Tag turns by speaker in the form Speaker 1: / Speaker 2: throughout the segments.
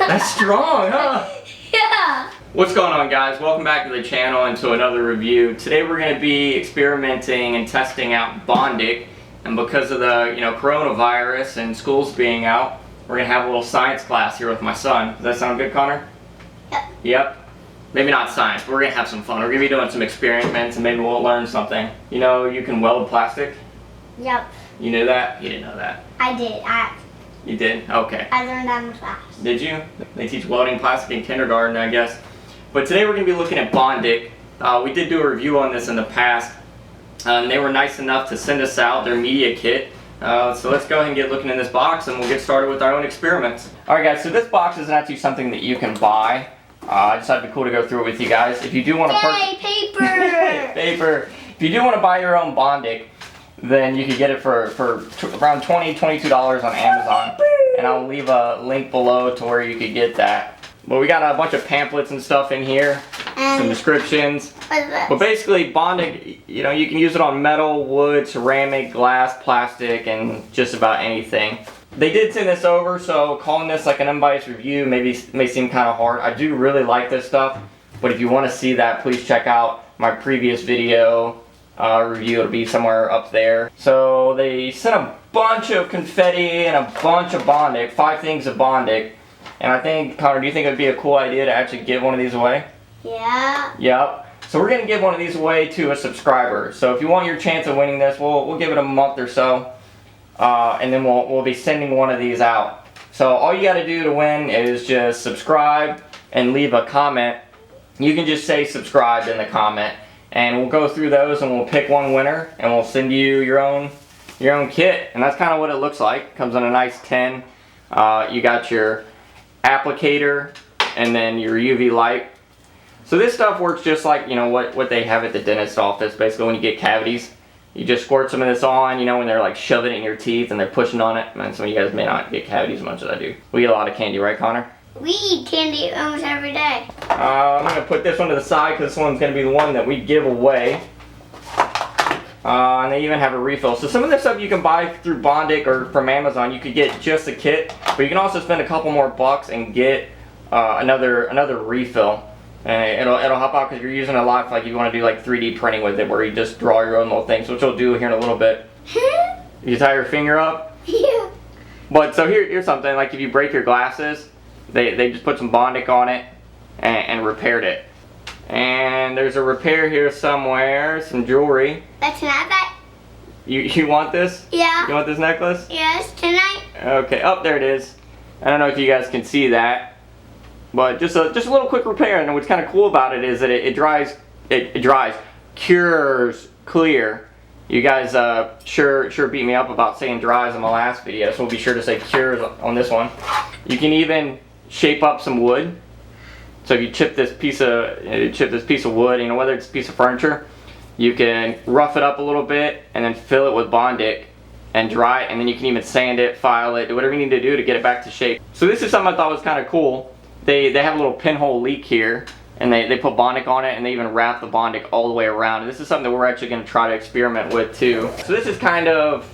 Speaker 1: That's strong, huh?
Speaker 2: Yeah.
Speaker 1: What's going on, guys? Welcome back to the channel and to another review. Today we're going to be experimenting and testing out Bondic, and because of the coronavirus and schools being out, we're going to have a little science class here with my son. Does that sound good, Connor?
Speaker 2: Yep.
Speaker 1: Yep. Maybe not science, but we're going to have some fun. We're going to be doing some experiments and maybe we'll learn something. You know, you can weld plastic?
Speaker 2: Yep.
Speaker 1: You knew that? You didn't know that.
Speaker 2: I did.
Speaker 1: You did? Okay.
Speaker 2: I learned that in class.
Speaker 1: Did you? They teach welding plastic in kindergarten, I guess. But today we're going to be looking at Bondic. We did do a review on this in the past. And they were nice enough to send us out their media kit. So let's go ahead and get looking in this box and we'll get started with our own experiments. Alright guys, so this box is actually something that you can buy. I just thought it'd be cool to go through it with you guys. If you do want to
Speaker 2: Yay, paper!
Speaker 1: paper! If you do want to buy your own Bondic, then you can get it for around $20, $22 on Amazon. And I'll leave a link below to where you could get that. But we got a bunch of pamphlets and stuff in here, some descriptions. But basically, Bondic, you know, you can use it on metal, wood, ceramic, glass, plastic, and just about anything. They did send this over, so calling this like an unbiased review may seem kind of hard. I do really like this stuff, but if you want to see that, please check out my previous video review. It'll be somewhere up there. So they sent a bunch of confetti and a bunch of Bondic, 5 things of Bondic. And I think, Connor, do you think it would be a cool idea to actually give one of these away?
Speaker 2: Yeah.
Speaker 1: Yep. So we're going to give one of these away to a subscriber. So if you want your chance of winning this, we'll give it a month or so. And then we'll be sending one of these out. So all you got to do to win is just subscribe and leave a comment. You can just say subscribed in the comment. And we'll go through those and we'll pick one winner and we'll send you your own kit. And that's kind of what it looks like. It comes in a nice tin. You got your applicator and then your UV light. So this stuff works just like, you know, what they have at the dentist office. Basically, when you get cavities, you just squirt some of this on, you know, when they're like shoving it in your teeth and they're pushing on it. And some of you guys may not get cavities as much as I do. We eat a lot of candy, right, Connor?
Speaker 2: We eat candy almost every day.
Speaker 1: I'm going to put this one to the side because this one's going to be the one that we give away. And they even have a refill. So some of this stuff you can buy through Bondic or from Amazon. You could get just a kit, but you can also spend a couple more bucks and get another refill. And it'll help out because you're using a lot, like you want to do like 3D printing with it, where you just draw your own little things, which we'll do here in a little bit. You tie your finger up.
Speaker 2: Yeah.
Speaker 1: But so here's something, like if you break your glasses, they just put some Bondic on it and repaired it. And there's a repair here somewhere, some jewelry.
Speaker 2: That's not that.
Speaker 1: You want this?
Speaker 2: Yeah.
Speaker 1: You want this necklace?
Speaker 2: Yes, tonight.
Speaker 1: Okay, up there it is. I don't know if you guys can see that, but just a little quick repair. And what's kind of cool about it is that it dries, cures clear. You guys sure beat me up about saying dries in my last video, so we'll be sure to say cures on this one. You can even shape up some wood. So if you chip this piece of wood, you know, whether it's a piece of furniture, you can rough it up a little bit and then fill it with Bondic and dry it, and then you can even sand it, file it, do whatever you need to do to get it back to shape. So this is something I thought was kind of cool. They have a little pinhole leak here, and they put Bondic on it, and they even wrap the Bondic all the way around. And this is something that we're actually going to try to experiment with too. So this is kind of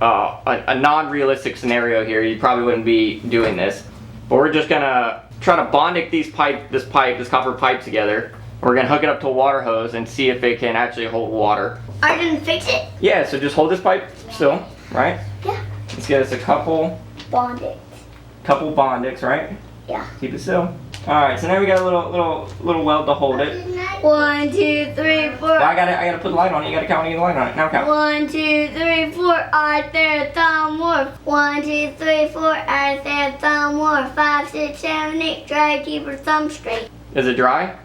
Speaker 1: a non-realistic scenario here. You probably wouldn't be doing this, but we're just gonna try to Bondic this copper pipe together. We're gonna hook it up to a water hose and see if it can actually hold water.
Speaker 2: Are you gonna fix it?
Speaker 1: Yeah, so just hold this pipe still, right?
Speaker 2: Yeah.
Speaker 1: Let's get us a couple Bondics, right?
Speaker 2: Yeah.
Speaker 1: Keep it still. Alright, so now we got a little weld to hold it.
Speaker 2: 1, 2, 3, 4.
Speaker 1: Well, I gotta put the light on it. You gotta count when you get the light on it. Now count.
Speaker 2: 1, 2, 3, 4. Right there, thumb more. 1, 2, 3, 4. Right there, thumb more. 5, 6, 7, 8. Try to keep your thumb straight.
Speaker 1: Is it dry?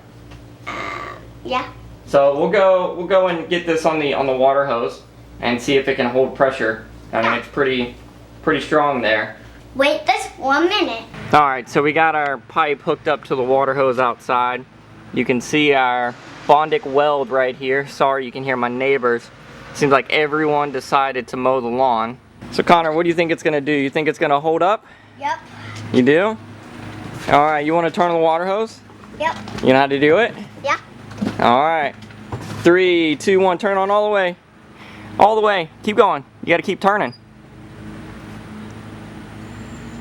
Speaker 2: Yeah.
Speaker 1: So we'll go and get this on the water hose and see if it can hold pressure. I mean, it's pretty strong there.
Speaker 2: Wait just 1 minute.
Speaker 1: Alright, so we got our pipe hooked up to the water hose outside. You can see our Bondic weld right here. Sorry, you can hear my neighbors. Seems like everyone decided to mow the lawn. So Connor, what do you think it's gonna do? You think it's gonna hold up?
Speaker 2: Yep.
Speaker 1: You do? Alright, you wanna turn on the water hose?
Speaker 2: Yep.
Speaker 1: You know how to do it?
Speaker 2: Yeah.
Speaker 1: Alright. 3, 2, 1, turn on all the way. All the way. Keep going. You gotta keep turning.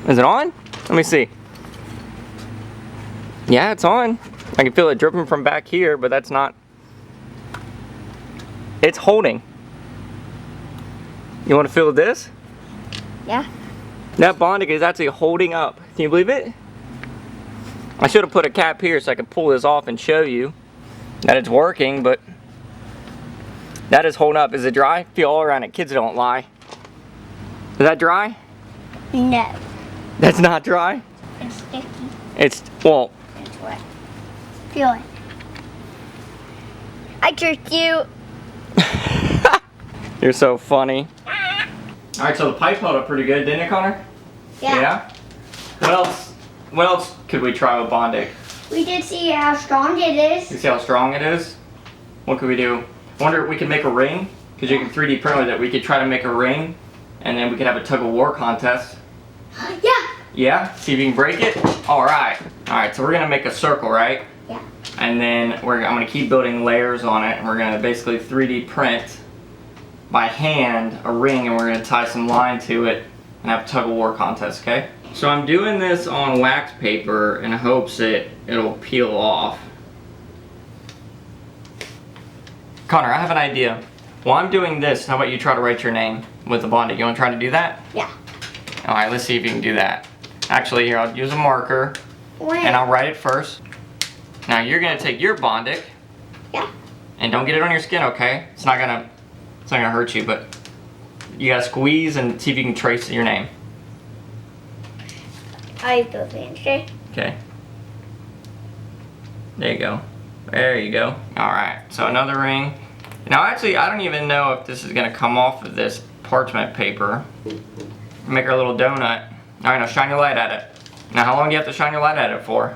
Speaker 1: Is it on? Let me see. Yeah, it's on. I can feel it dripping from back here, but that's not. It's holding. You want to feel this?
Speaker 2: Yeah.
Speaker 1: That Bondic is actually holding up. Can you believe it? I should have put a cap here so I could pull this off and show you that it's working, but that is holding up. Is it dry? Feel all around it. Kids don't lie. Is that dry?
Speaker 2: No.
Speaker 1: That's not dry?
Speaker 2: It's sticky.
Speaker 1: It's, well.
Speaker 2: It's wet. Feel it. I tricked you.
Speaker 1: You're so funny. Alright, so the pipe held up pretty good, didn't it, Connor?
Speaker 2: Yeah.
Speaker 1: What else could we try with Bondic?
Speaker 2: We did see how strong it is.
Speaker 1: You see how strong it is? What could we do? I wonder if we could make a ring, because you can 3D print with it. We could try to make a ring, and then we could have a tug of war contest.
Speaker 2: Yeah.
Speaker 1: Yeah? See if you can break it? Alright. Alright, so we're going to make a circle, right?
Speaker 2: Yeah.
Speaker 1: And then I'm going to keep building layers on it, and we're going to basically 3D print by hand a ring, and we're going to tie some line to it and have a tug of war contest, okay? So I'm doing this on wax paper in hopes that it'll peel off. Connor, I have an idea. While I'm doing this, how about you try to write your name with the Bondic? You want to try to do that?
Speaker 2: Yeah.
Speaker 1: Alright, let's see if you can do that. Actually, here, I'll use a marker,
Speaker 2: When?
Speaker 1: and I'll write it first. Now, you're going to take your Bondic,
Speaker 2: Yeah.
Speaker 1: and don't get it on your skin, okay? It's not gonna hurt you, but you gotta squeeze and see if you can trace your name.
Speaker 2: I go fancy.
Speaker 1: Okay. There you go. There you go. Alright, so another ring. Now actually, I don't even know if this is gonna come off of this parchment paper. Make our little donut. Alright, now shine your light at it. Now how long do you have to shine your light at it for?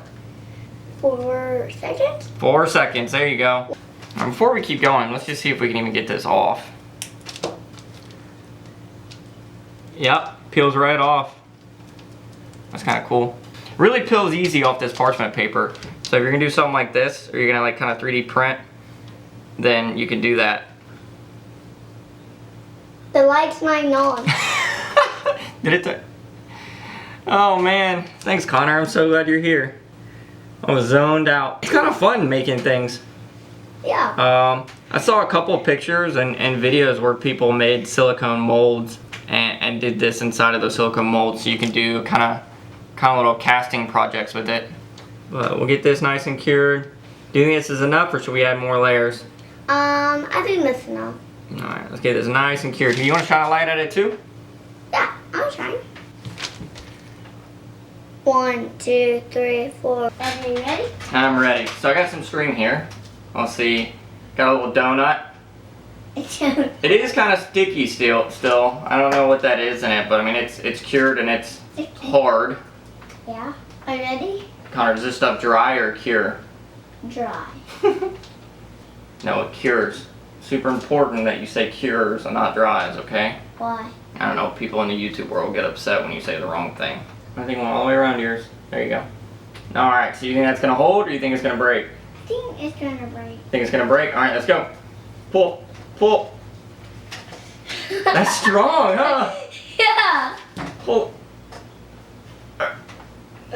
Speaker 2: 4 seconds.
Speaker 1: 4 seconds, there you go. Now before we keep going, let's just see if we can even get this off. Yep, peels right off. That's kind of cool. Really peels easy off this parchment paper. So if you're gonna do something like this, or you're gonna like kind of 3D print, then you can do that.
Speaker 2: The light's not on.
Speaker 1: Did it? Oh man, thanks Connor, I'm so glad you're here. I was zoned out. It's kind of fun making things.
Speaker 2: Yeah.
Speaker 1: I saw a couple of pictures and videos where people made silicone molds and did this inside of those silicone molds, so you can do kind of little casting projects with it. But we'll get this nice and cured. Do you think this is enough, or should we add more layers?
Speaker 2: I think that's enough.
Speaker 1: Alright, let's get this nice and cured. Do you want to shine a light at it too?
Speaker 2: Yeah, I'm trying. 1, 2, 3, 4. Are you ready?
Speaker 1: I'm ready. So I got some string here. Let's see. Got a little donut. It is kind of sticky still. I don't know what that is in it, but I mean it's cured and it's hard.
Speaker 2: Yeah. Are you ready?
Speaker 1: Connor, does this stuff dry or cure?
Speaker 2: Dry.
Speaker 1: No, it cures. Super important that you say cures and not dries, okay?
Speaker 2: Why?
Speaker 1: I don't know, people in the YouTube world get upset when you say the wrong thing. I think one all the way around yours. There you go. Alright, so you think that's gonna hold or you think it's gonna break?
Speaker 2: I think it's gonna break.
Speaker 1: Think it's gonna break? Alright, let's go. Pull. Pull. That's strong, huh?
Speaker 2: Yeah.
Speaker 1: Pull.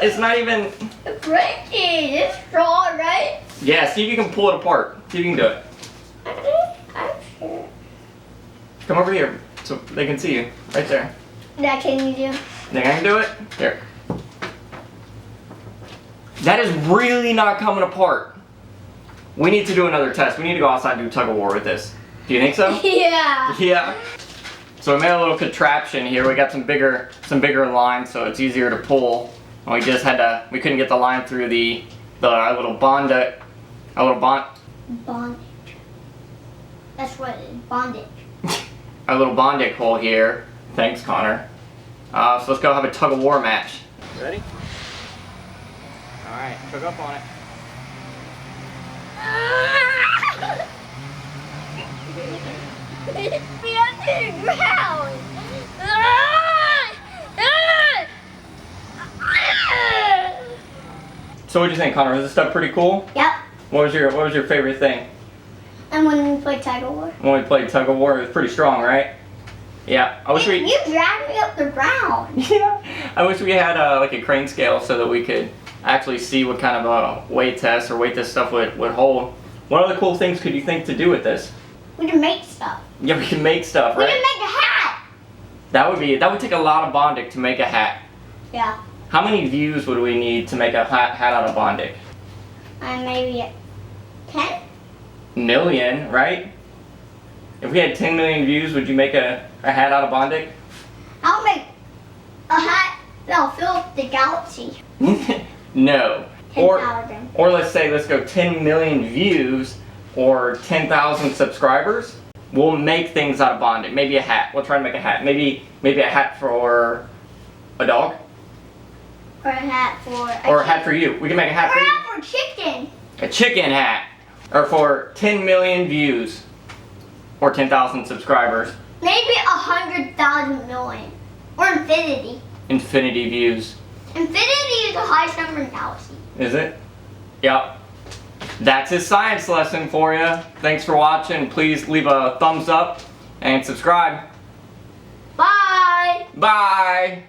Speaker 1: It's not even...
Speaker 2: It's breaking. It's strong, right?
Speaker 1: Yeah, see if you can pull it apart. See if you can do it.
Speaker 2: I'm sure.
Speaker 1: Come over here so they can see you. Right there.
Speaker 2: That can you do?
Speaker 1: Think I can do it? Here. That is really not coming apart. We need to do another test. We need to go outside and do tug of war with this. Do you think so?
Speaker 2: Yeah.
Speaker 1: Yeah. So we made a little contraption here. We got some bigger lines, so it's easier to pull. And we just had to. We couldn't get the line through the little Bondic.
Speaker 2: Bondic. That's what it is. Bondic.
Speaker 1: Our little Bondic hole here. Thanks, Connor. So let's go have a tug of war match. Ready? All right, hook up on it.
Speaker 2: Be under the ground.
Speaker 1: So what do you think, Connor? Was this stuff pretty cool?
Speaker 2: Yep.
Speaker 1: What was your favorite thing?
Speaker 2: And when we played tug of war.
Speaker 1: When we played tug of war, it was pretty strong, right? Yeah. I wish
Speaker 2: You dragged me up the ground.
Speaker 1: Yeah. I wish we had like a crane scale so that we could actually see what kind of a weight test or weight this stuff would hold. What other cool things could you think to do with this?
Speaker 2: We can make stuff.
Speaker 1: Yeah, we can make stuff, right?
Speaker 2: We can make a hat.
Speaker 1: That would take a lot of Bondic to make a hat.
Speaker 2: Yeah.
Speaker 1: How many views would we need to make a hat out of Bondic?
Speaker 2: Maybe 10?
Speaker 1: Million, right? If we had 10 million views, would you make a hat out of Bondic?
Speaker 2: I'll make a hat that'll fill up the galaxy.
Speaker 1: No.
Speaker 2: 10,000.
Speaker 1: Or let's go 10 million views or 10,000 subscribers. We'll make things out of Bondic. Maybe a hat. We'll try to make a hat. Maybe a hat for a dog.
Speaker 2: Or a hat for
Speaker 1: Or a hat for you. We can make a hat for you.
Speaker 2: Or a hat for a chicken.
Speaker 1: A chicken hat. Or for 10 million views. Or 10,000 subscribers.
Speaker 2: Maybe 100,000 million. Or infinity.
Speaker 1: Infinity views.
Speaker 2: Infinity is the highest number in the galaxy.
Speaker 1: Is it? Yep. That's his science lesson for you. Thanks for watching. Please leave a thumbs up and subscribe.
Speaker 2: Bye!
Speaker 1: Bye!